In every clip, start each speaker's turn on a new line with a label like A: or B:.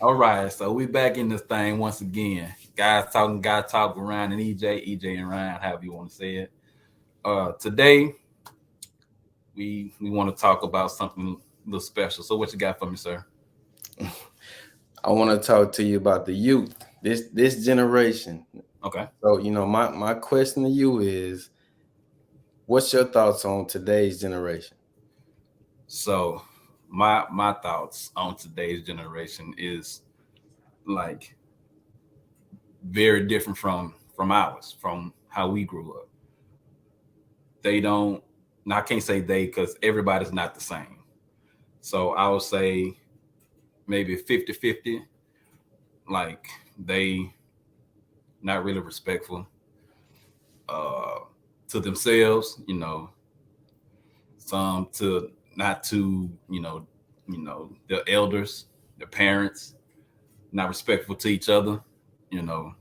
A: All right, so we back in this thing once again. Guys talking, guy talk with Ryan and EJ and Ryan, however you want to say it. Today we want to talk about something a little special. So what you got for me, sir?
B: I want to talk to you about the youth, this generation.
A: Okay.
B: So, my question to you is, what's your thoughts on today's generation?
A: So my thoughts on today's generation is like very different from ours, from how we grew up. They don't. Now I can't say they because everybody's not the same. So I would say maybe 50-50. Like they not really respectful uh, to themselves. Some to not to the elders, the parents, not respectful to each other. You know,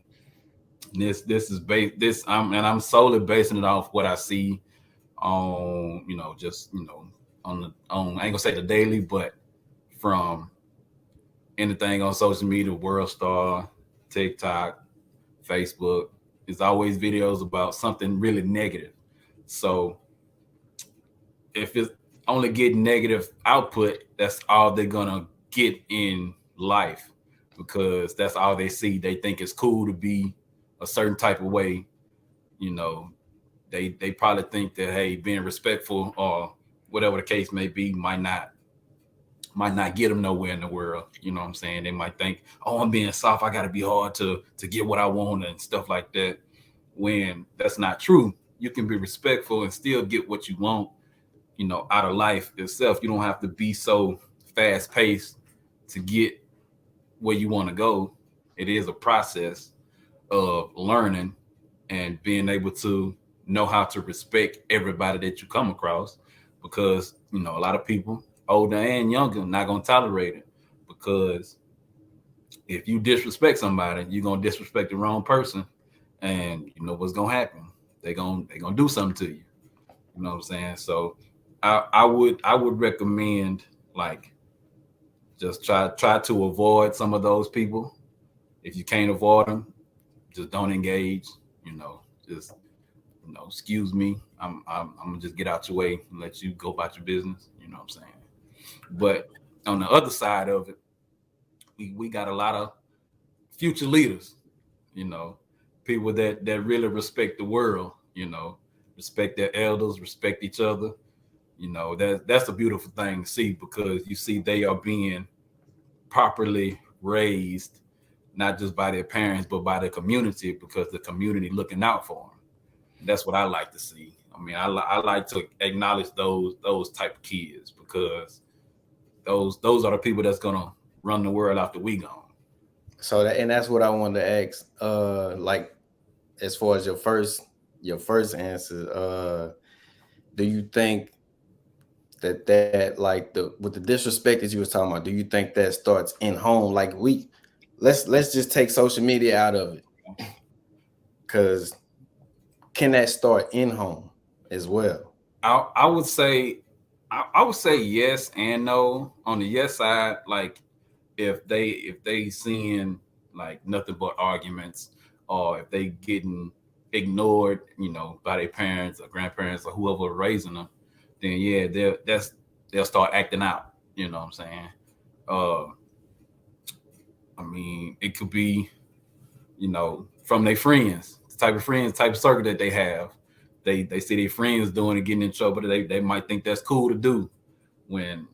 A: this is based this I'm solely basing it off what I see on just on the on I ain't gonna say the daily, but from anything on social media, World Star, TikTok, Facebook. It's always videos about something really negative. So if it's only getting negative output, that's all they're gonna get in life because that's all they see. They think it's cool to be a certain type of way. You know, they probably think that hey, being respectful or whatever the case may be might not get them nowhere in the world. You know what I'm saying? They might think, oh, I'm being soft. I got to be hard to get what I want and stuff like that. When that's not true, you can be respectful and still get what you want. Out of life itself, you don't have to be so fast paced to get where you want to go. It is a process of learning and being able to know how to respect everybody that you come across because a lot of people older and younger not going to tolerate it because if you disrespect somebody you're going to disrespect the wrong person and you know what's going to happen. They're going to do something to you. You know what I'm saying? So I would recommend like just try to avoid some of those people. If you can't avoid them, just don't engage. You know, just excuse me. I'm gonna just get out your way and let you go about your business. You know what I'm saying? But on the other side of it, we got a lot of future leaders. You know, people that really respect the world. Respect their elders, respect each other. That's a beautiful thing to see because you see they are being properly raised, not just by their parents but by the community because the community looking out for them. That's what I like to see. I mean, I like to acknowledge those type of kids because those are the people that's gonna run the world after we gone.
B: And that's what I wanted to ask. Like, as far as your first answer, do you think that like the with the disrespect that you was talking about, do you think that starts in home? Like, let's just take social media out of it, because can that start in home as well?
A: I would say yes and no. On the yes side, like if they seeing like nothing but arguments, or if they getting ignored, by their parents or grandparents or whoever raising them, then yeah, they'll start acting out. You know what I'm saying? Uh, I mean, it could be from their friends, the type of friends, type of circle that they have. They see their friends doing it, getting in trouble. They might think that's cool to do when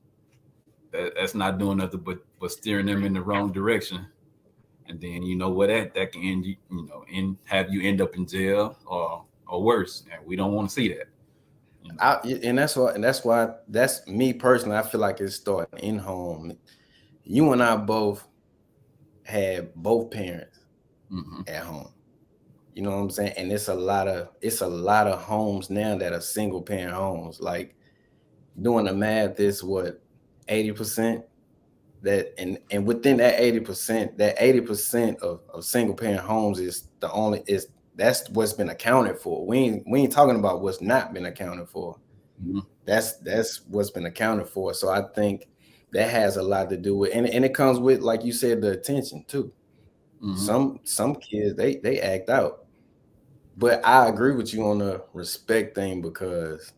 A: that's not doing nothing but steering them in the wrong direction. And then you know what that can end and have you end up in jail or worse. And we don't want to see that. You know.
B: And that's me personally. I feel like it's starting in home. You and I both had both parents
A: Hmm.
B: at home. You know what I'm saying? And it's a lot of homes now that are single parent homes. Like, doing the math is what, 80%. And within that 80%, that 80% of single parent homes is the only is that's what's been accounted for. We ain't talking about what's not been accounted for.
A: Hmm.
B: That's what's been accounted for. So I think that has a lot to do with, and it comes with, like you said, the attention too.
A: Mm-hmm.
B: Some kids they act out, but I agree with you on the respect thing because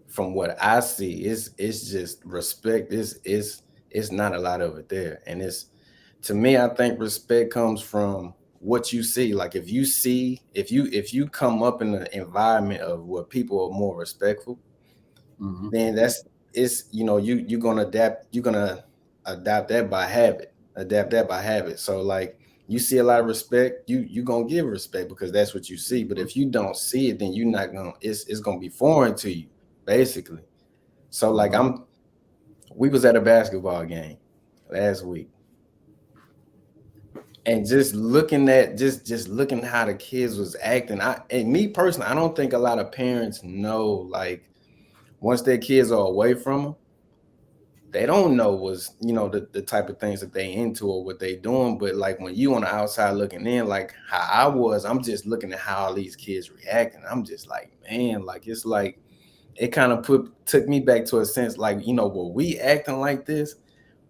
B: from what I see, it's just respect. It's not a lot of it there, and it's to me. I think respect comes from what you see. Like if you come up in an environment of where people are more respectful,
A: Mm-hmm.
B: then that's it's you're gonna adapt that by habit, adapt that by habit. So like you see a lot of respect, you gonna give respect because that's what you see. But if you don't see it, then you're not gonna it's gonna be foreign to you, basically. So like
A: Mm-hmm.
B: we was at a basketball game last week, and just looking at just looking how the kids was acting. And me personally, I don't think a lot of parents know, like, once their kids are away from them, they don't know was the type of things that they into or what they doing. But like when you on the outside looking in, like how I was, I'm just looking at how all these kids reacting. I'm just like, man, like it's like it kind of took me back to a sense, like, were we acting like this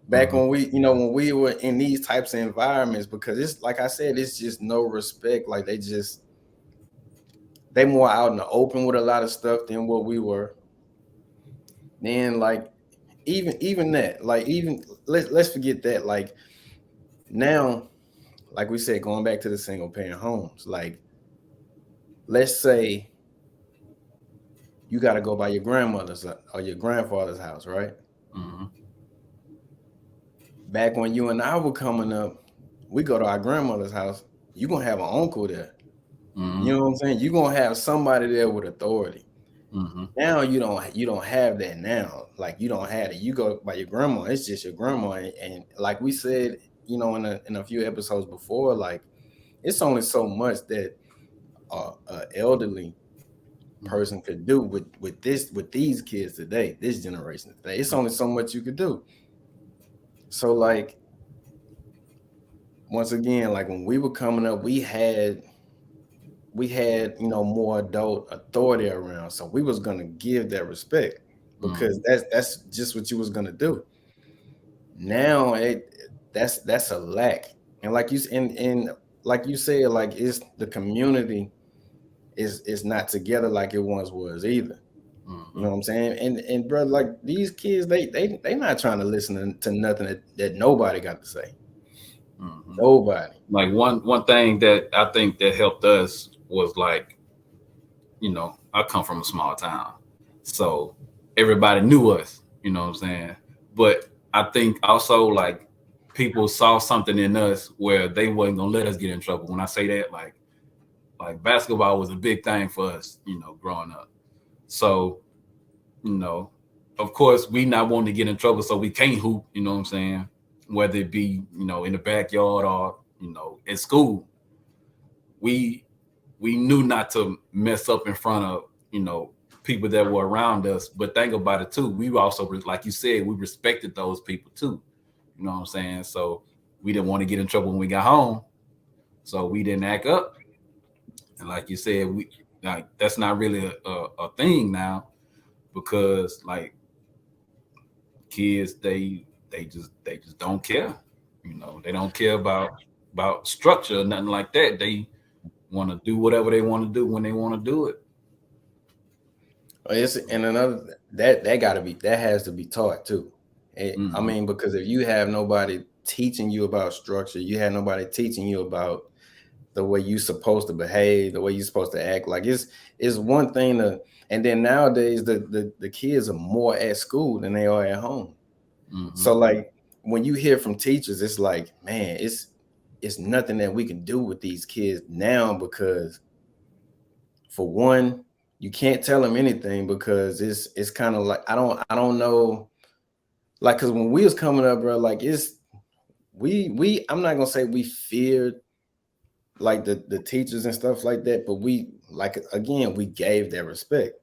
B: back
A: Mm-hmm.
B: when when we were in these types of environments? Because it's like I said, it's just no respect. Like they more out in the open with a lot of stuff than what we were. Then like even that, like even let's forget that. Like now, like we said, going back to the single parent homes, like let's say you got to go by your grandmother's or your grandfather's house, right?
A: Mm-hmm.
B: Back when you and I were coming up, we go to our grandmother's house. You're gonna have an uncle there. You
A: Mm-hmm.
B: know what I'm saying? You're gonna have somebody there with authority.
A: Mm-hmm.
B: Now you don't have that now. Like you don't have it. You go by your grandma, it's just your grandma. And like we said, in a few episodes before, like it's only so much that a elderly person could do with these kids today, this generation today. It's only so much you could do. So like once again, like when we were coming up, we had more adult authority around, so we was gonna give that respect because
A: Mm-hmm.
B: that's just what you was gonna do. Now that's a lack, and and like you said, like it's the community is not together like it once was either. You
A: Mm-hmm.
B: know what I'm saying? And brother, like these kids, they not trying to listen to nothing that nobody got to say.
A: Mm-hmm.
B: Nobody.
A: Like one thing that I think that helped us was like, I come from a small town, so everybody knew us. You know what I'm saying? But I think also like people saw something in us where they wasn't gonna let us get in trouble. When I say that, like basketball was a big thing for us, growing up. So, you know, of course, we not wanting to get in trouble, so we can't hoop. You know what I'm saying? Whether it be in the backyard or at school, we we knew not to mess up in front of people that were around us. But think about it too. We also, like you said, we respected those people too. You know what I'm saying? So we didn't want to get in trouble when we got home, so we didn't act up. And like you said, we like that's not really a thing now because like kids they just don't care. They don't care about structure or nothing like that. They want to do whatever they want to do when they want to do it.
B: It's
A: So,
B: and another that got to be that has to be taught too. I
A: mm-hmm,
B: mean, because if you have nobody teaching you about structure, you have nobody teaching you about the way you supposed to behave, the way you're supposed to act. Like it's one thing to, and then nowadays the kids are more at school than they are at home.
A: mm-hmm,
B: So like when you hear from teachers, it's like, man, it's nothing that we can do with these kids now because for one, you can't tell them anything because it's kind of like I don't know, like, because when we was coming up, bro, like it's we I'm not gonna say we feared like the teachers and stuff like that, but we, like, again, we gave that respect.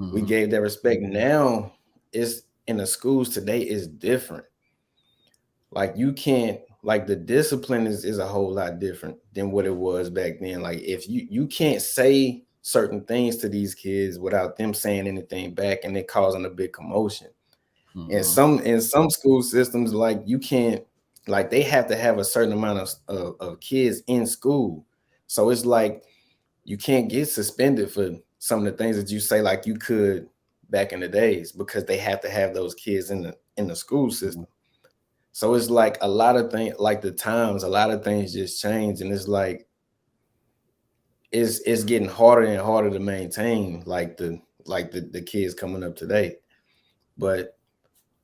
B: We
A: mm-hmm,
B: gave that respect. Now it's in the schools today is different. Like you can't, like, the discipline is a whole lot different than what it was back then. Like if you can't say certain things to these kids without them saying anything back and it causing a big commotion.
A: Mm-hmm.
B: In some school systems, like you can't, like they have to have a certain amount of kids in school. So it's like you can't get suspended for some of the things that you say like you could back in the days, because they have to have those kids in the school system. So it's like a lot of things, like the times, a lot of things just change, and it's like it's getting harder and harder to maintain the kids coming up today. But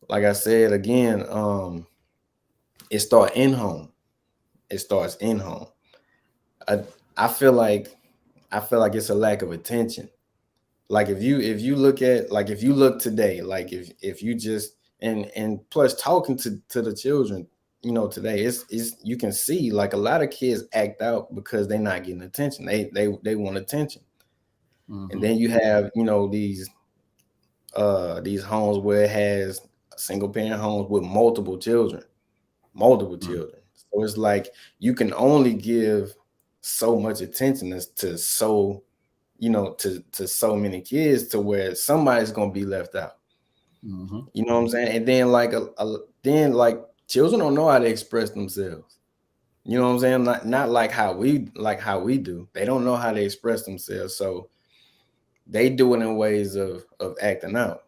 B: like I said again, it starts in home. It starts in home. I I feel like it's a lack of attention. Like if you look at, like if you look today, like if you just, and plus talking to the children, today, it's you can see like a lot of kids act out because they're not getting attention. They want attention. And
A: Mm-hmm.
B: then you have, these homes where it has single parent homes with multiple
A: Mm-hmm.
B: children. So it's like you can only give so much attention to so, to so many kids, to where somebody's gonna be left out.
A: Mm-hmm.
B: You know what I'm saying? And then then like children don't know how to express themselves. You know what I'm saying? Not like how we do. They don't know how to express themselves. So they do it in ways of acting out.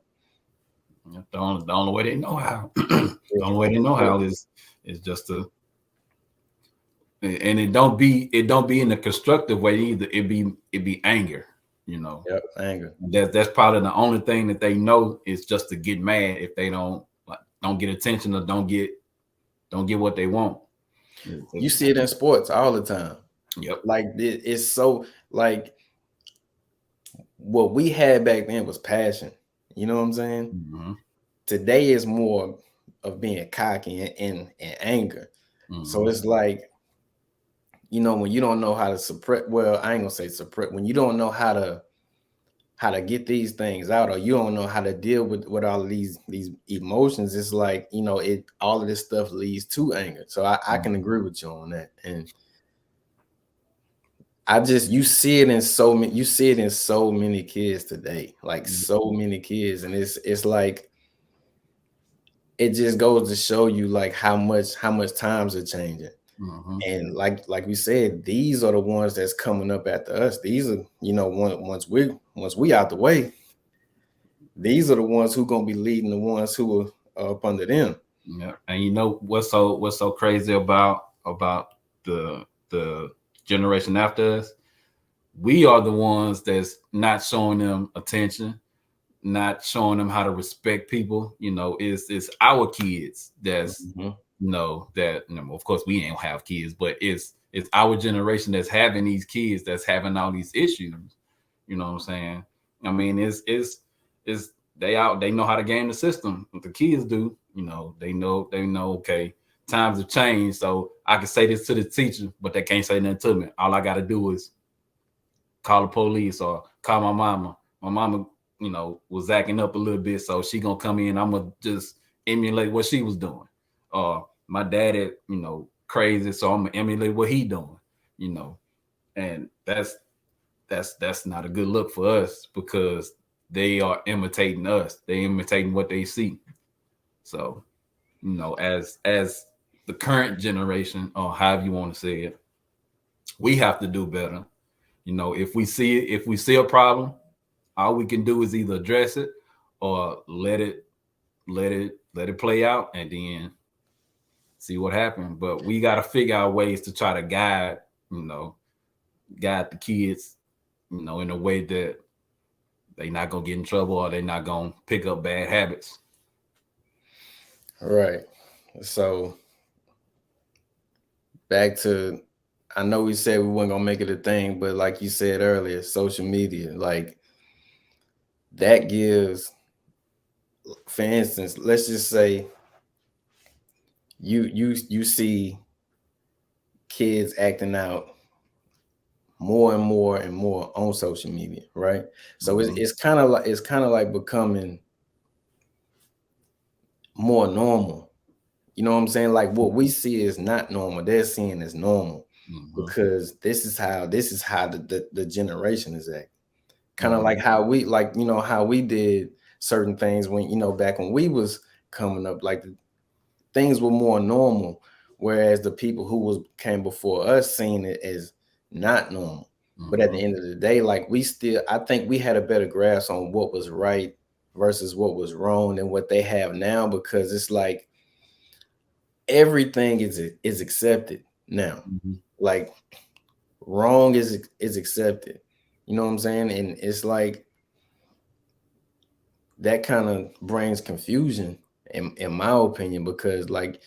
A: The only way they know how, the only way they know
B: Yeah.
A: how is just to, and it don't be in a constructive way either. It be anger, you know.
B: Yep. Anger.
A: That's probably the only thing that they know is just to get mad if they don't get attention or don't get what they want.
B: You see it in sports all the time.
A: Yep.
B: Like it's so like what we had back then was passion. You know what I'm saying?
A: Mm-hmm.
B: Today is more of being cocky and anger. So
A: Mm-hmm.
B: it's like, when you don't know how to suppress, well, I ain't gonna say suppress, when you don't know how to get these things out, or you don't know how to deal with all of these emotions, it's like, it all of this stuff leads to anger. So I can agree with you on that. And you see it in so many kids today, like so many kids. And it's like, it just goes to show you like how much times are changing.
A: Mm-hmm.
B: And like we said, these are the ones that's coming up after us. These are, once we out the way, these are the ones who gonna be leading the ones who are up under them.
A: Yeah, and you know what's so crazy about the generation after us? We are the ones that's not showing them attention, not showing them how to respect people. It's our kids that's
B: Mhm.
A: that of course we ain't have kids, but it's our generation that's having these kids that's having all these issues. You know what I'm saying? I mean, it's they know how to game the system. What the kids do, they know. Okay, times have changed, so I can say this to the teacher, but they can't say nothing to me. All I got to do is call the police or call my mama. My mama, was acting up a little bit, so she gonna come in. I'm gonna just emulate what she was doing. Or my dad, crazy, so I'm gonna emulate what he doing. You know, and that's not a good look for us because they are imitating us. They imitating what they see. So, as the current generation, or however you want to say it, we have to do better. If we see a problem, all we can do is either address it or let it play out and then see what happens. But we got to figure out ways to try to you know, guide the kids, in a way that they not gonna get in trouble or they not gonna pick up bad habits.
B: Right. So back to, I know we said we weren't gonna make it a thing, but like you said earlier, social media, like that gives, for instance, let's just say you see kids acting out more and more and more on social media, right? So
A: Mm-hmm.
B: it's kind of like becoming more normal. You know what I'm saying? Like what we see is not normal. They're seeing is normal,
A: Mm-hmm.
B: because this is how the generation is acting. Kind of
A: Mm-hmm.
B: like how we did certain things when, back when we was coming up. Like things were more normal, whereas the people who came before us seen it as not normal. But at the end of the day, like I think we had a better grasp on what was right versus what was wrong than what they have now, because it's like everything is accepted now. Like wrong is accepted. You know what I'm saying? And it's like that kind of brings confusion in my opinion, because like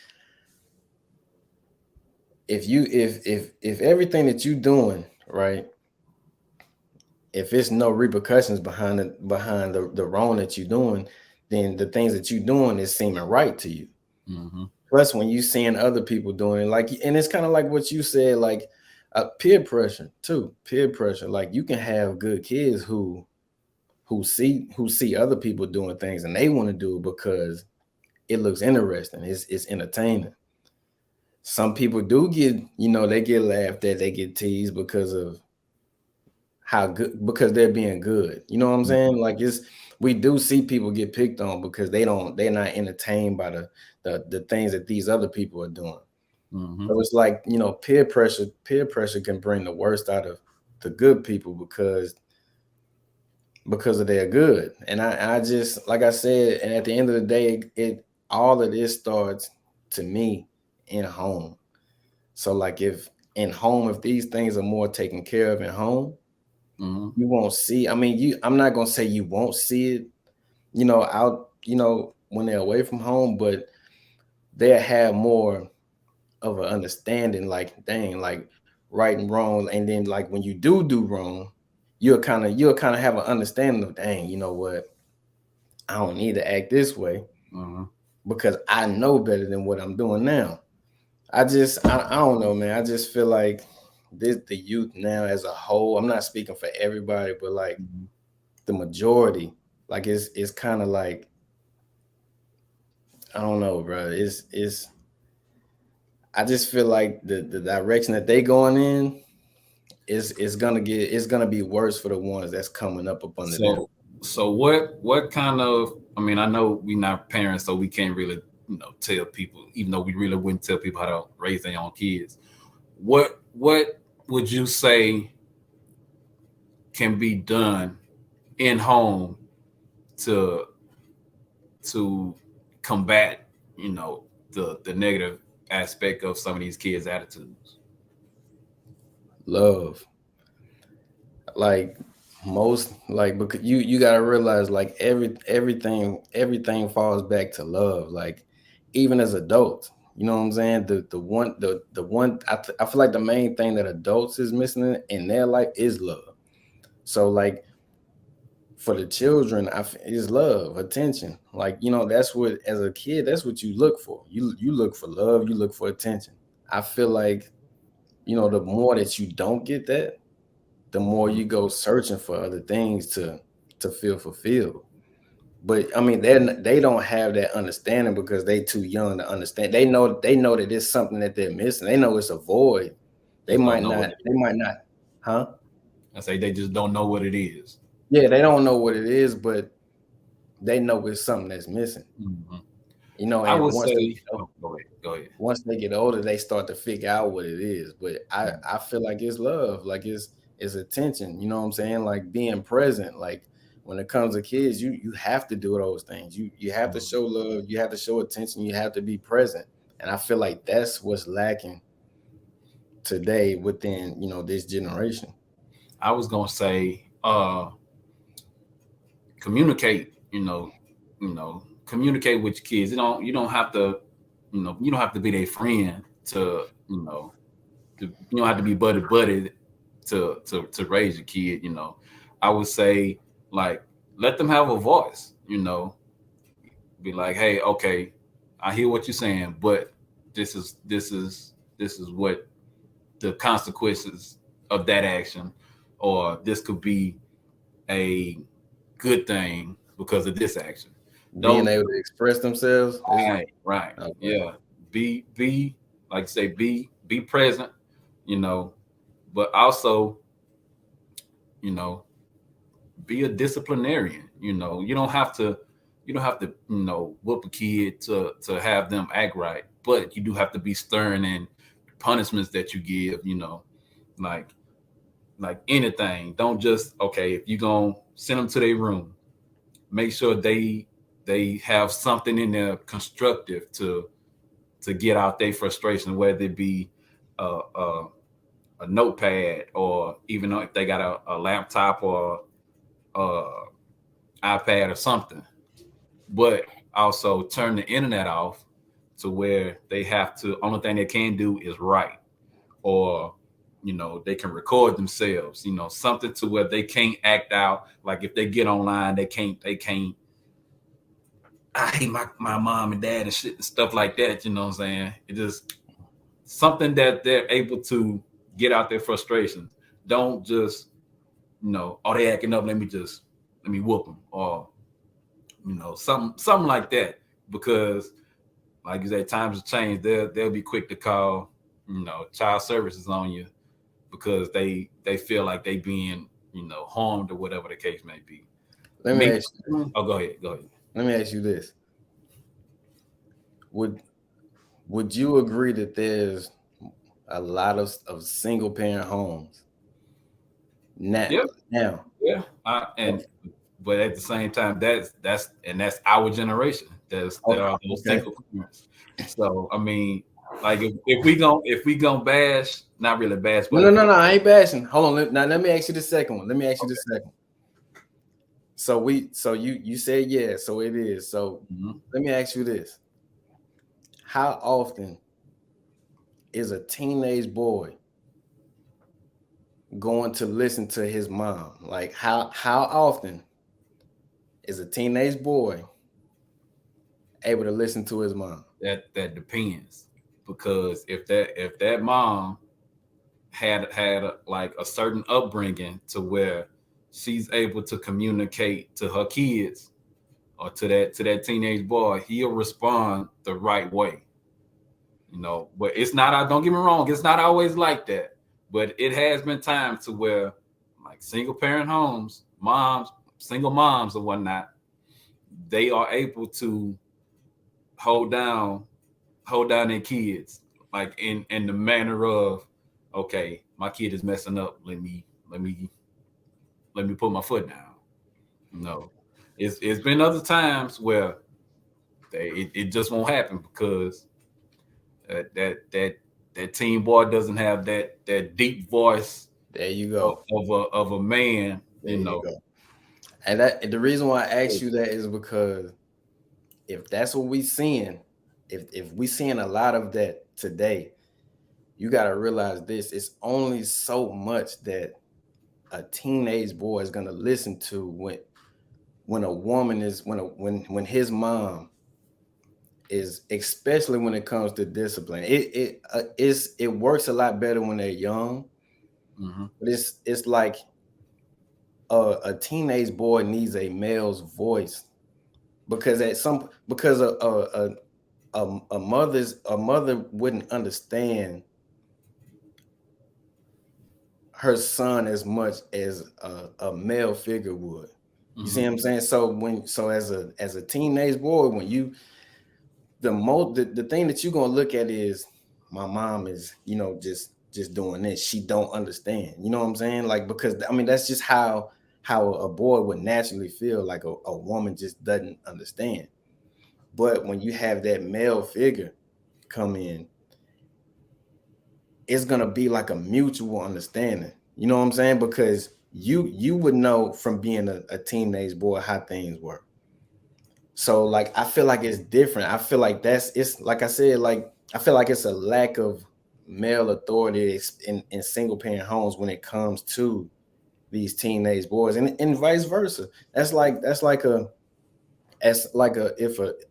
B: if everything that you doing right, if it's no repercussions behind the wrong that you're doing, then the things that you're doing is seeming right to you. Plus, when you seeing other people doing it, like, and it's kind of like what you said, like peer pressure too. Peer pressure, like you can have good kids who see other people doing things and they want to do it because it looks interesting. It's entertaining. Some people do get, they get laughed at, they get teased because of how good, because they're being good. You know what I'm saying? Like we do see people get picked on because they're not entertained by the things that these other people are doing. So it's like, peer pressure can bring the worst out of the good people because of their good. And I just, like I said, and at the end of the day, all of this starts to me in home. So like if these things are more taken care of in home, you won't see. I mean, I'm not gonna say you won't see it, out, when they're away from home, but they'll have more of an understanding, like, dang, like right and wrong. And then like when you do wrong, you'll kind of have an understanding of, dang, you know what? I don't need to act this way because I know better than what I'm doing now. I don't know, man. I just feel like the youth now as a whole, I'm not speaking for everybody, but like the majority, like it's kind of like, I don't know, bro. I just feel like the direction that they going in is gonna be worse for the ones that's coming up under them.
A: So what kind of, I mean, I know we're not parents, so we can't really, tell people, even though we really wouldn't tell people how to raise their own kids. What would you say can be done in home to combat, the negative aspect of some of these kids' attitudes?
B: Love. Like because you gotta realize, like everything falls back to love. Like even as adults, you know what I'm saying? The one I feel like the main thing that adults is missing in their life is love. So like for the children, is love, attention. Like, that's what, as a kid, that's what you look for. You look for love, you look for attention. I feel like, the more that you don't get that, the more you go searching for other things to feel fulfilled. But I mean, they don't have that understanding because they too young to understand. They know that it's something that they're missing. They know it's a void. They might not, huh?
A: I say they just don't know what it is.
B: Yeah, they don't know what it is, but they know it's something that's missing. And
A: I would say, go ahead.
B: Once they get older, they start to figure out what it is. But I feel like it's love, like it's attention. You know what I'm saying? Like being present. Like when it comes to kids, you have to do those things. You have to show love. You have to show attention. You have to be present. And I feel like that's what's lacking today within this generation.
A: I was gonna say, communicate. Communicate with your kids. You don't have to, you don't have to be their friend to, you don't have to be buddy to raise your kid. I would say, like, let them have a voice. Be like, hey, okay, I hear what you're saying, but this is what the consequences of that action, or this could be a good thing because of this action.
B: Being able to express themselves.
A: Right. Okay. Yeah. Be like you say, be present, but also, be a disciplinarian. You don't have to you don't have to, whoop a kid to have them act right, but you do have to be stern in punishments that you give, like anything. Don't just, okay, if you're gonna send them to their room, make sure they have something in there constructive to get out their frustration, whether it be a notepad, or even if they got a laptop or iPad or something. But also turn the internet off to where they have to, only thing they can do is write, or they can record themselves, something to where they can't act out. Like if they get online, they can't I hate my mom and dad and shit and stuff like that. You know what I'm saying? It just something that they're able to get out their frustrations. Don't just, oh, they acting up, let me whoop them, or something like that. Because like you say, times have changed. They'll be quick to call, child services on you because they feel like they being, harmed or whatever the case may be.
B: Let me ask you,
A: go ahead.
B: Let me ask you this. Would you agree that there's a lot of single parent homes now?
A: Yeah. But at the same time, that's our generation. That are those single parents. So I mean, like if we gonna bash, not really bash. But
B: No, I ain't bashing. Hold on. Now let me ask you the second one. So you said yeah, so it is. So let me ask you this. How often is a teenage boy going to listen to his mom? Like how often is a teenage boy able to listen to his mom?
A: That depends, because if that mom had like a certain upbringing to where she's able to communicate to her kids or to that teenage boy, he'll respond the right way. But it's not, don't get me wrong, it's not always like that. But it has been times to where, like single parent homes, single moms or whatnot, they are able to hold down their kids, like in the manner of, okay, my kid is messing up, let me put my foot down. It's been other times where it just won't happen because that teen boy doesn't have that deep voice.
B: There you go.
A: Of a man.
B: There you go. And the reason why I asked you that is because if that's what we seeing, if we seeing a lot of that today, you got to realize this: it's only so much that a teenage boy is gonna listen to when a woman is when his mom is, especially when it comes to discipline. It works a lot better when they're young, but it's like a teenage boy needs a male's voice, because a mother wouldn't understand her son as much as a male figure would. You see what I'm saying? So as a teenage boy, when you the thing that you're gonna look at is, my mom is, just doing this. She don't understand. You know what I'm saying? Like, because I mean that's just how a boy would naturally feel, like a woman just doesn't understand. But when you have that male figure come in, it's gonna be like a mutual understanding. You know what I'm saying? Because you would know from being a teenage boy how things work. So like I feel like it's different. I feel like it's like I said, like I feel like it's a lack of male authority in single parent homes when it comes to these teenage boys, and vice versa. That's like if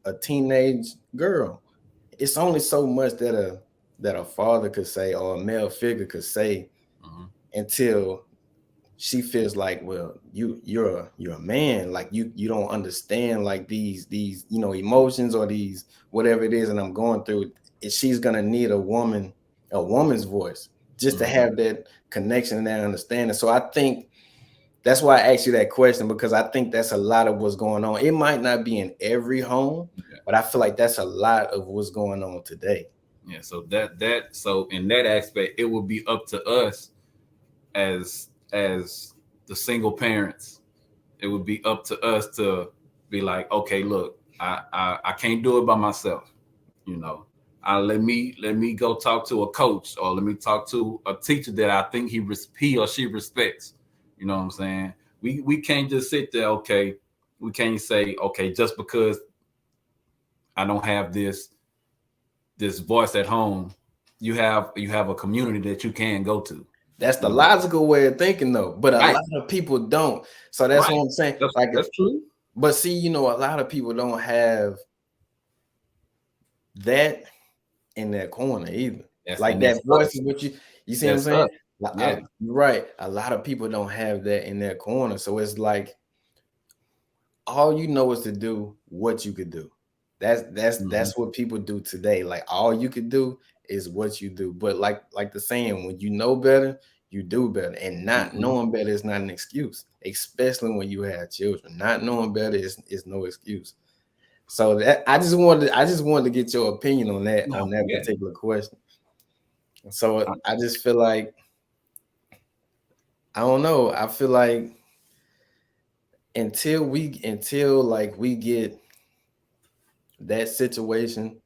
B: a teenage girl, it's only so much that a father could say or a male figure could say until she feels like, well, you're a man, like you don't understand like these emotions or these whatever it is, and I'm going through. She's gonna need a woman's voice just to have that connection and that understanding. So I think That's why I asked you that question, because I think that's a lot of what's going on. It might not be in every home, but I feel like that's a lot of what's going on today.
A: Yeah, so so in that aspect, it would be up to us as the single parents. It would be up to us to be like, okay, look, I can't do it by myself. You know, let me go talk to a coach, or let me talk to a teacher that I think he or she respects. You know what I'm saying? We can't just sit there. Okay, we can't say, okay, just because I don't have this voice at home, you have a community that you can go to.
B: That's the logical way of thinking, though. But a
A: Right.
B: lot of people don't. So that's what I'm saying.
A: That's true.
B: But see, you know, a lot of people don't have that in their corner either. Like that voice is what you see what I'm saying?
A: Yeah.
B: Right. A lot of people don't have that in their corner. So it's like all you know is to do what you could do. That's what people do today. Like all you could do is what you do. But like the saying, when you know better, you do better. And not knowing better is not an excuse, especially when you have children. Not knowing better is no excuse. So that I just wanted to get your opinion on that particular question. So I just feel like, I don't know. I feel like until we get that situation,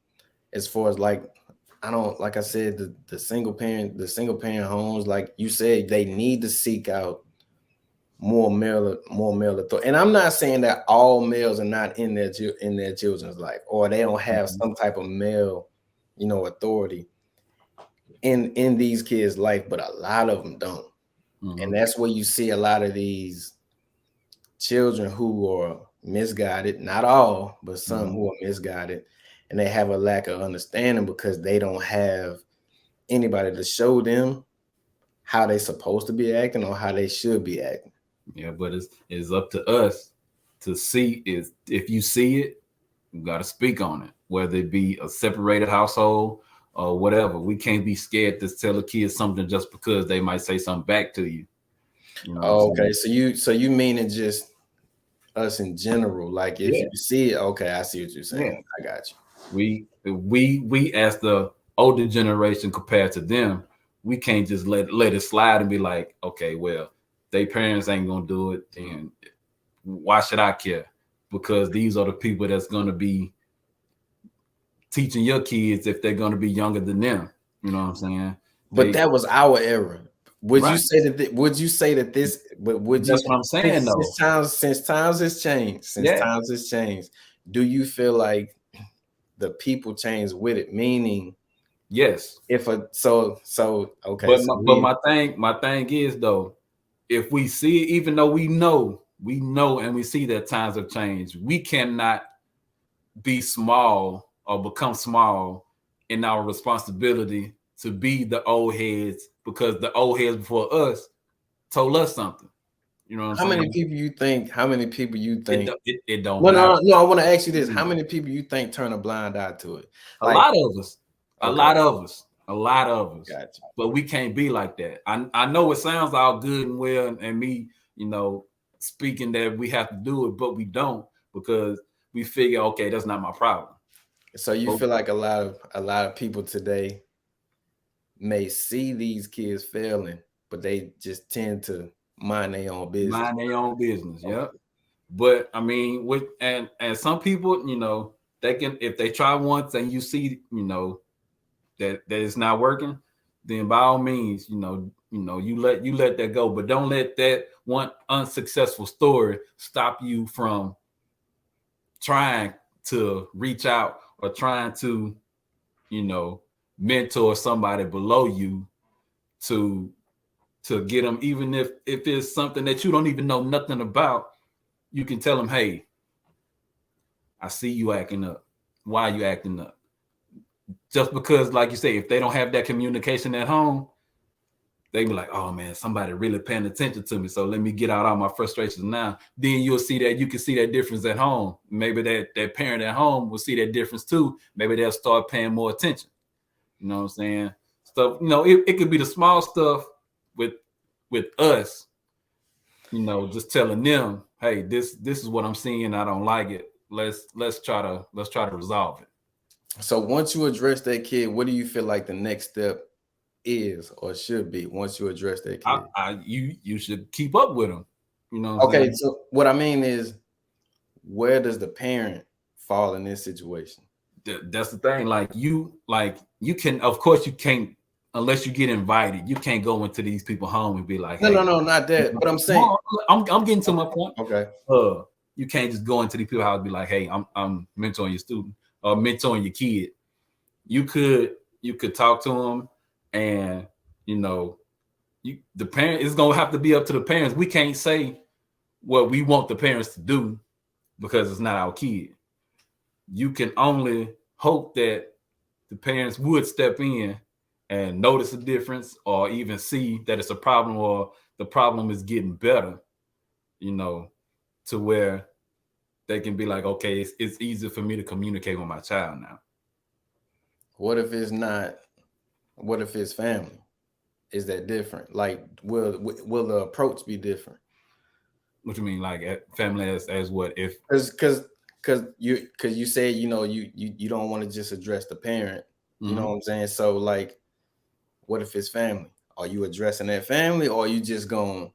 B: as far as like, I don't, like I said, the single parent homes, like you said, they need to seek out more male authority. And I'm not saying that all males are not in their children's life, or they don't have some type of male, authority in these kids' life, but a lot of them don't. And that's where you see a lot of these children who are misguided, not all, but some who are misguided, and they have a lack of understanding because they don't have anybody to show them how they're supposed to be acting or how they should be acting.
A: Yeah, but it's up to us to see if you see it, you got to speak on it, whether it be a separated household or whatever. We can't be scared to tell a kid something just because they might say something back to you.
B: Okay, so you mean it just us in general? Like if you see it, okay, I see what you're saying. Yeah. I got you.
A: We as the older generation compared to them, we can't just let it slide and be like, okay, well, their parents ain't gonna do it, and why should I care? Because these are the people that's gonna be teaching your kids if they're gonna be younger than them. You know what I'm saying?
B: But that was our era. Would you say that? Would you say that this? But would you?
A: That's what I'm saying.
B: Since times has changed. Do you feel like the people change with it? Meaning,
A: yes.
B: Okay.
A: But my thing is though, if we see it, even though we know and we see that times have changed, we cannot be small or become small in our responsibility to be the old heads, because the old heads before us told us something. You know what I'm saying?
B: How many people you think
A: it don't matter.
B: No, I want to ask you this. How many people you think turn a blind eye to it?
A: A lot of us.
B: Okay.
A: A lot of us.
B: Gotcha.
A: But we can't be like that. I know it sounds all good and well, and me, speaking that we have to do it, but we don't, because we figure, okay, that's not my problem.
B: So you feel like a lot of people today may see these kids failing, but they just tend to mind their own business.
A: Yep. But I mean, and some people, they can, if they try once and you see, that it's not working, then by all means, you let that go. But don't let that one unsuccessful story stop you from trying to reach out or trying to, mentor somebody below you to get them, even if it's something that you don't even know nothing about. You can tell them, hey, I see you acting up. Why are you acting up? Just because, like you say, if they don't have that communication at home, they be like, oh man, somebody really paying attention to me, so let me get out all my frustrations now. Then you can see that difference at home. Maybe that parent at home will see that difference too. Maybe they'll start paying more attention. You know what I'm saying? Stuff, it could be the small stuff with us just telling them, hey, this is what I'm seeing. I don't like it. Let's try to resolve it.
B: So once you address that kid, what do you feel like the next step is or should be once you address that kid?
A: You should keep up with them. You know what I'm
B: Okay,
A: saying?
B: so what I mean is, where does the parent fall in this situation?
A: That's the thing. Like you can, of course, you can't unless you get invited. You can't go into these people's home and be like,
B: No,
A: hey,
B: not that. But I'm saying,
A: I'm getting to my point.
B: okay.
A: You can't just go into these people's house and be like, hey, I'm mentoring your student or mentoring your kid. You could talk to them, and the parent is gonna have to be up to the parents. We can't say what we want the parents to do because it's not our kid. You can only hope that the parents would step in and notice a difference or even see that it's a problem or the problem is getting better, to where they can be like, okay, it's easier for me to communicate with my child now.
B: What if it's not? What if it's family? Is that different? Like, will the approach be different?
A: What you mean, like family as what? If
B: because you said you don't want to just address the parent. You know what I'm saying? So like, what if it's family? Are you addressing that family, or are you just gonna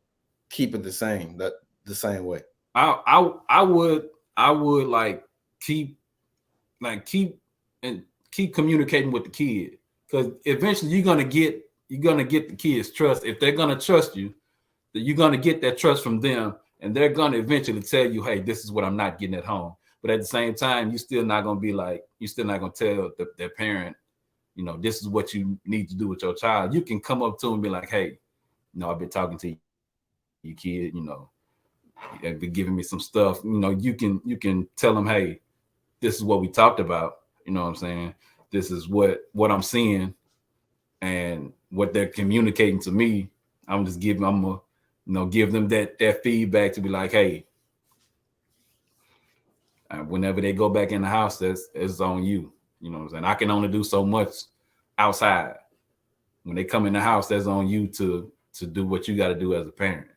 B: keep it the same way?
A: I would like keep communicating with the kid, because eventually you're gonna get the kid's trust. If they're gonna trust you, that you're gonna get that trust from them, and they're gonna eventually tell you, hey, this is what I'm not getting at home. But at the same time, you're still not gonna tell their parent, this is what you need to do with your child. You can come up to them and be like, hey, I've been talking to your kid, you've been giving me some stuff. You can tell them, hey, this is what we talked about. You know what I'm saying? This is what I'm seeing and what they're communicating to me. I'm gonna give them that feedback to be like, hey, whenever they go back in the house, it's on you. You know what I'm saying? I can only do so much outside. When they come in the house, that's on you to do what you got to do as a parent.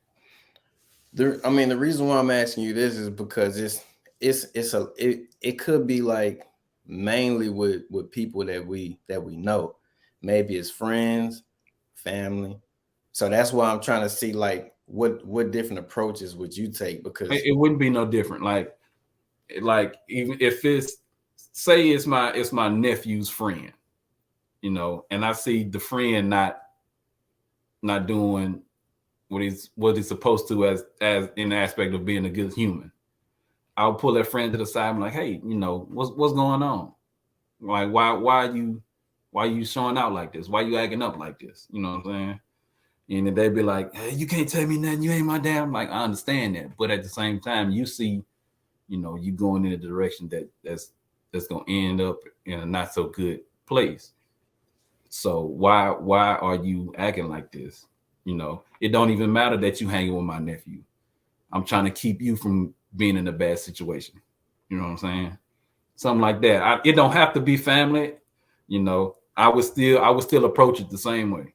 B: The reason why I'm asking you this is because it could be like mainly with people that we know. Maybe it's friends, family. So that's why I'm trying to see like what different approaches would you take, because
A: it wouldn't be no different. Like even if it's my nephew's friend, and I see the friend not doing what he's supposed to as in the aspect of being a good human. I'll pull that friend to the side and be like, hey, what's going on? Like, why are you showing out like this? Why are you acting up like this? You know what I'm saying? And they'd be like, hey, you can't tell me nothing. You ain't my dad. I'm like, I understand that. But at the same time, you see, you going in a direction that's going to end up in a not so good place. So why are you acting like this? It don't even matter that you hanging with my nephew. I'm trying to keep you from being in a bad situation. You know what I'm saying? Something like that. It don't have to be family. I would still approach it the same way.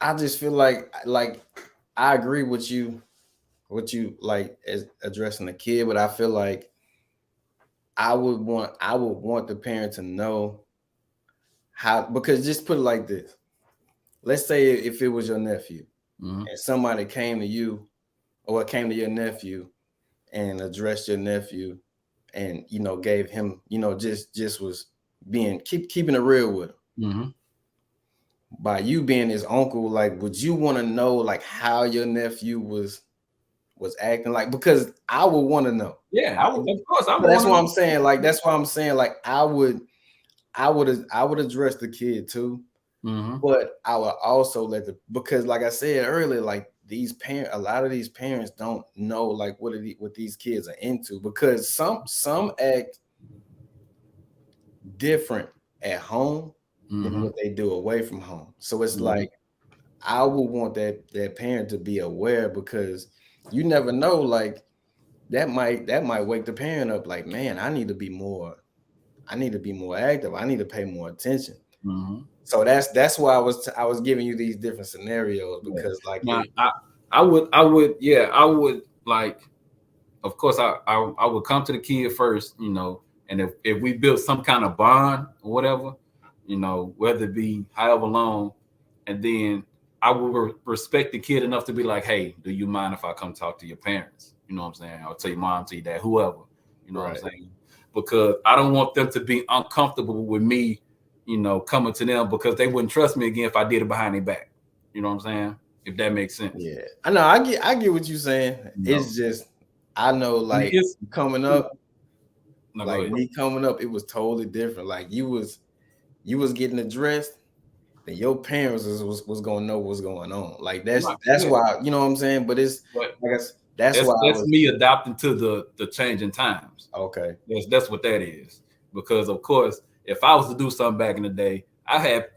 B: I just feel like I agree with you like as addressing the kid, but I feel like I would want the parent to know how, because just put it like this. Let's say if it was your nephew and somebody came to you or came to your nephew and addressed your nephew and gave him just was being keeping it real with him. By you being his uncle, like, would you want to know like how your nephew was acting? Like, because I would want to know.
A: Yeah, I would, of course.
B: That's what I'm saying. Like, that's why I'm saying, like, I would address the kid too. But I would also because like I said earlier, like a lot of these parents don't know like what these kids are into, because some act different at home than what they do away from home. So it's like, I would want that parent to be aware, because you never know, like that might wake the parent up like, man, I need to be more active. I need to pay more attention. So that's why I was giving you these different scenarios, because like
A: now, yeah, I would like. Of course, I would come to the kid first, and if we built some kind of bond or whatever, whether it be however long, and then I would respect the kid enough to be like, hey, do you mind if I come talk to your parents? You know what I'm saying? Or tell your mom, tell your dad, whoever. You know what I'm saying? Because I don't want them to be uncomfortable with me, coming to them because they wouldn't trust me again if I did it behind their back. You know what I'm saying? If that makes sense.
B: Yeah, I know. I get what you're saying. It's just I know, like coming up, me coming up, it was totally different. Like you was getting addressed, then your parents was gonna know what's going on. Like that's why, you know what I'm saying. But it's that's why
A: that's me adapting to the changing times.
B: Okay,
A: that's what that is. Because of course, if I was to do something back in the day, I had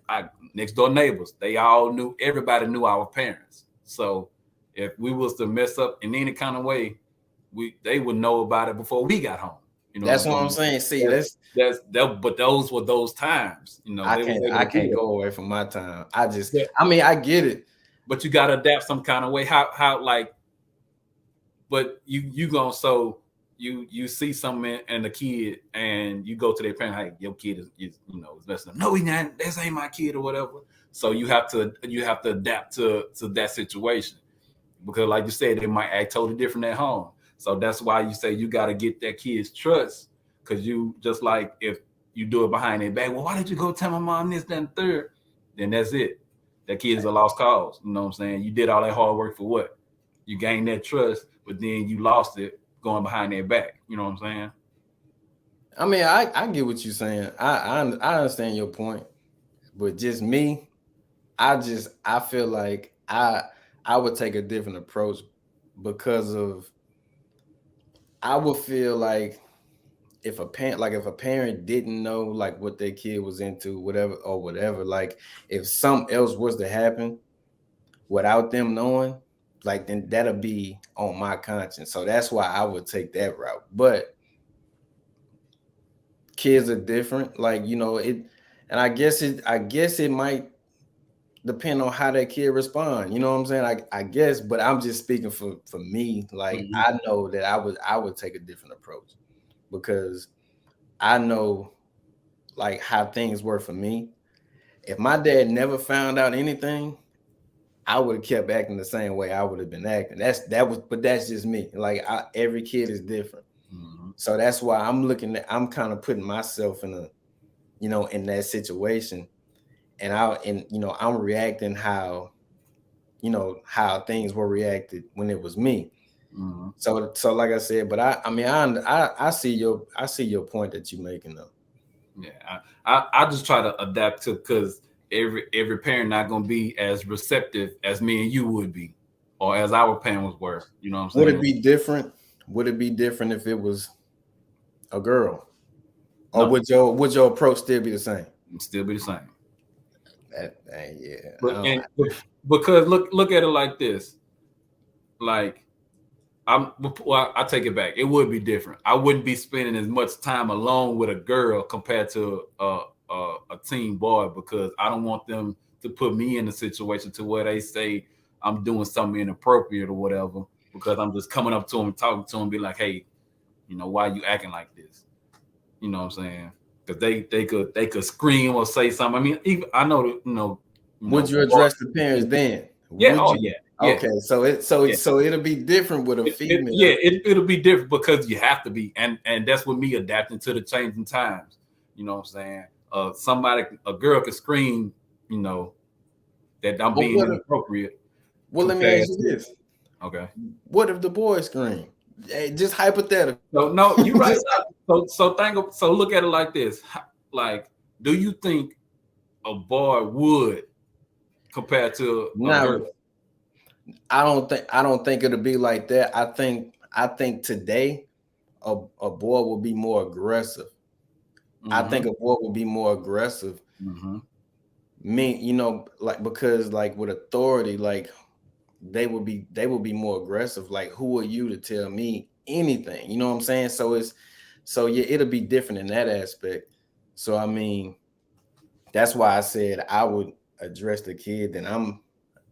A: next door neighbors. They all knew. Everybody knew our parents. So if we was to mess up in any kind of way, they would know about it before we got home.
B: That's what I'm saying. See,
A: but those were those times.
B: I can't go away from my time. I mean, I get it,
A: but you got to adapt some kind of way. How like, but you gonna you see something in the kid and you go to their parent, hey, your kid is messing up. No, he not. This ain't my kid or whatever. So you have to adapt to that situation because, like you said, they might act totally different at home. So that's why you say you got to get that kid's trust, because you just like if you do it behind their back. Well, why did you go tell my mom this, that, and third? Then that's it. That kid is a lost cause. You know what I'm saying? You did all that hard work for what? You gained that trust, but then you lost it going behind their back. You know what I'm saying?
B: I mean, I get what you're saying. I understand your point, but just me, I feel like I would take a different approach because of I would feel like if a parent didn't know like what their kid was into, whatever, like if something else was to happen without them knowing, like then that'll be on my conscience. So that's why I would take that route. But kids are different, like it, and I guess it might depend on how that kid respond. You know what I'm saying? I guess, but I'm just speaking for me. Like I know that I would take a different approach because I know like how things were for me. If my dad never found out anything, I would have kept acting the same way I would have been acting. But that's just me. Like every kid is different. So that's why I'm kind of putting myself in in that situation. And I'm reacting how things were reacted when it was me. So like I said, but I see your point that you're making though.
A: Yeah, I just try to adapt to, because every parent not gonna be as receptive as me and you would be, or as our parents were. You know what I'm saying?
B: Would it be different? Would it be different if it was a girl, or would your approach still be the same?
A: It'd still be the same.
B: Yeah.
A: Because look at it like this. Like I take it back. It would be different. I wouldn't be spending as much time alone with a girl compared to a teen boy, because I don't want them to put me in a situation to where they say I'm doing something inappropriate or whatever, because I'm just coming up to them and talking to them, be like, hey, why are you acting like this? You know what I'm saying? Because they could scream or say something. I mean, even I know.
B: Would you address the parents then?
A: Yeah.
B: Yeah. Okay. So it'll be different with a female.
A: It'll be different because you have to be, and that's with me adapting to the changing times. You know what I'm saying? A girl could scream, that I'm being inappropriate.
B: Well, let me ask you this.
A: Okay.
B: What if the boy scream? Hey, just hypothetical.
A: No, you're right. So look at it like this. Like, do you think a boy would compared to a girl?
B: I don't think it'll be like that. I think today a boy will be more aggressive. I think a boy will be more aggressive. Like because like with authority, like they will be more aggressive. Like, who are you to tell me anything? You know what I'm saying? So yeah, it'll be different in that aspect. So I mean, that's why I said I would address the kid. Then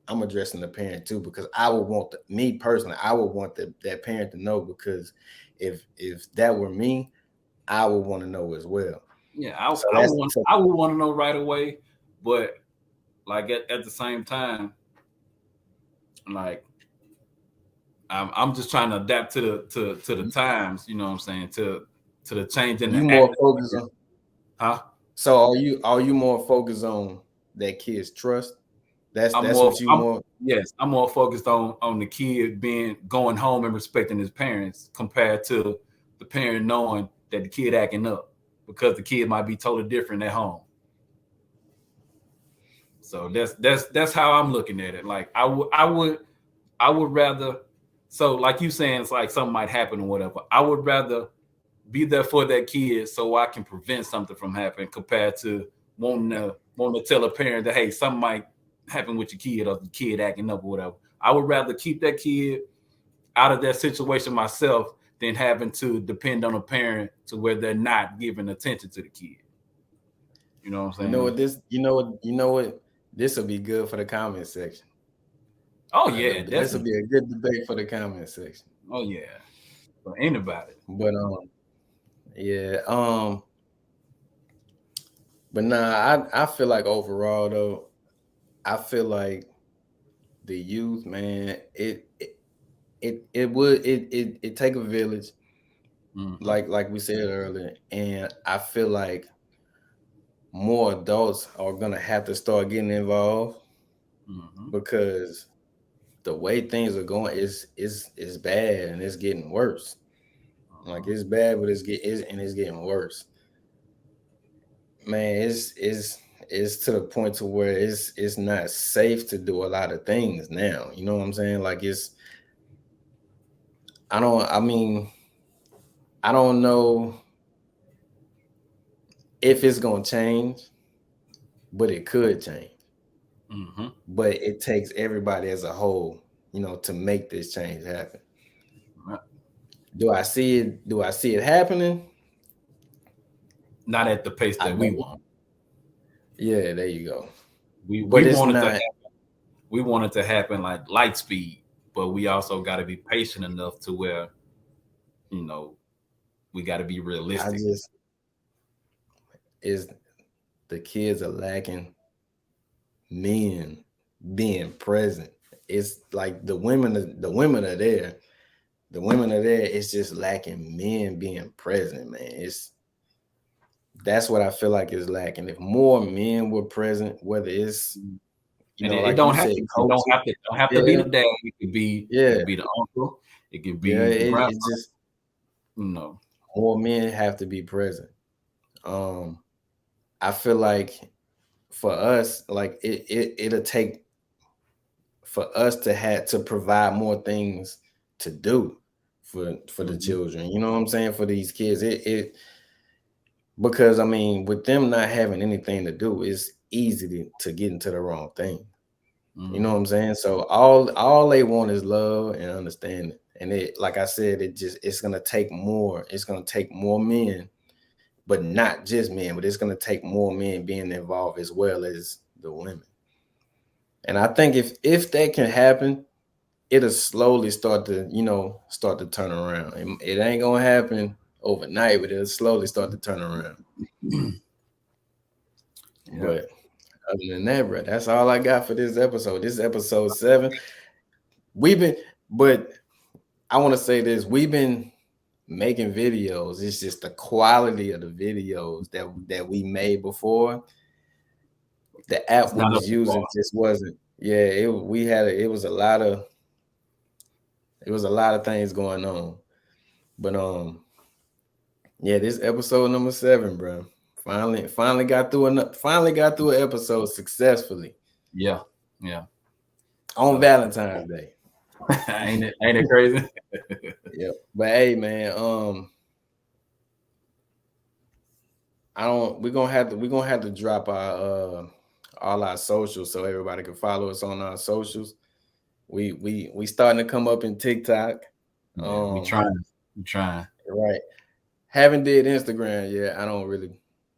B: I'm addressing the parent too, because I would want me personally, I would want that parent to know, because if that were me, I would want to know as well.
A: Yeah,
B: So that's
A: I would want to know right away, but like at the same time, like I'm just trying to adapt to the times, you know what I'm saying, to the change in the
B: you more focused on.
A: Huh?
B: So are you more focused on that kid's trust? That's what you more.
A: Yes, I'm more focused on the kid going home and respecting his parents, compared to the parent knowing that the kid acting up, because the kid might be totally different at home. So that's how I'm looking at it. Like I would rather, so like you saying, it's like something might happen or whatever. I would rather be there for that kid so I can prevent something from happening, compared to wanting to tell a parent that, hey, something might happen with your kid, or the kid acting up or whatever. I would rather keep that kid out of that situation myself than having to depend on a parent to where they're not giving attention to the kid. You know what I'm saying?
B: You know what, this will be good for the comment section.
A: Oh yeah,
B: this will be a good debate for the comment section.
A: Oh yeah, but ain't about it.
B: But yeah, but nah, I feel like overall though, I feel like the youth, man, it take a village, like we said earlier, and I feel like more adults are gonna have to start getting involved, because the way things are going is bad, and it's getting worse. Like it's bad, but it's getting worse. Man, it's to the point to where it's not safe to do a lot of things now. You know what I'm saying? Like I don't know if it's gonna change, but it could change. But it takes everybody as a whole, to make this change happen. Do I see it happening?
A: Not at the pace that we want.
B: Yeah, there you go.
A: We want it to happen like light speed, but we also got to be patient enough to where, we got to be realistic.
B: Is the kids are lacking men being present. It's like the women are there. The women are there. It's just lacking men being present, man. That's what I feel like is lacking. If more men were present, whether it's
A: it don't have to be the dad. It could be the uncle. It could be the grandpa.
B: It's just more men have to be present. I feel like for us, like it'll take for us to provide more things to do for the children. You know what I'm saying? For these kids, because I mean, with them not having anything to do, it's easy to get into the wrong thing. You know what I'm saying? So all they want is love and understanding. And like I said, it's gonna take more. It's gonna take more men, but not just men, but it's gonna take more men being involved as well as the women. And I think if that can happen, it'll slowly start to turn around. It ain't gonna happen overnight, but it'll slowly start to turn around. But other than that, bro, that's all I got for this episode. This is episode 7. But I want to say this: we've been making videos. It's just the quality of the videos that we made before. The app we was using just wasn't. Yeah, it was a lot of things going on. But yeah, this episode number 7, bro. Finally got through an episode successfully.
A: Yeah.
B: On Valentine's Day.
A: ain't it crazy?
B: Yeah. But hey, man, we're gonna have to drop our all our socials so everybody can follow us on our socials. We starting to come up in TikTok.
A: We trying.
B: Right. Haven't did Instagram yet. I don't really,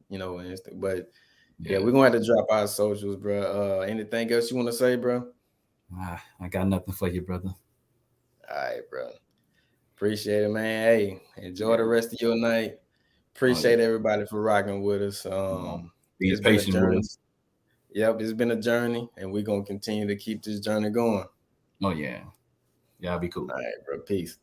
B: but yeah, we're gonna have to drop our socials, bro. Anything else you want to say, bro?
A: I got nothing for you, brother.
B: All right, bro. Appreciate it, man. Hey, enjoy the rest of your night. Appreciate everybody for rocking with us.
A: Be
B: It's been a
A: patient with
B: journey.
A: us.
B: Yep, it's been a journey, and we're gonna continue to keep this journey going.
A: Oh yeah, y'all be cool.
B: All right, bro. Peace.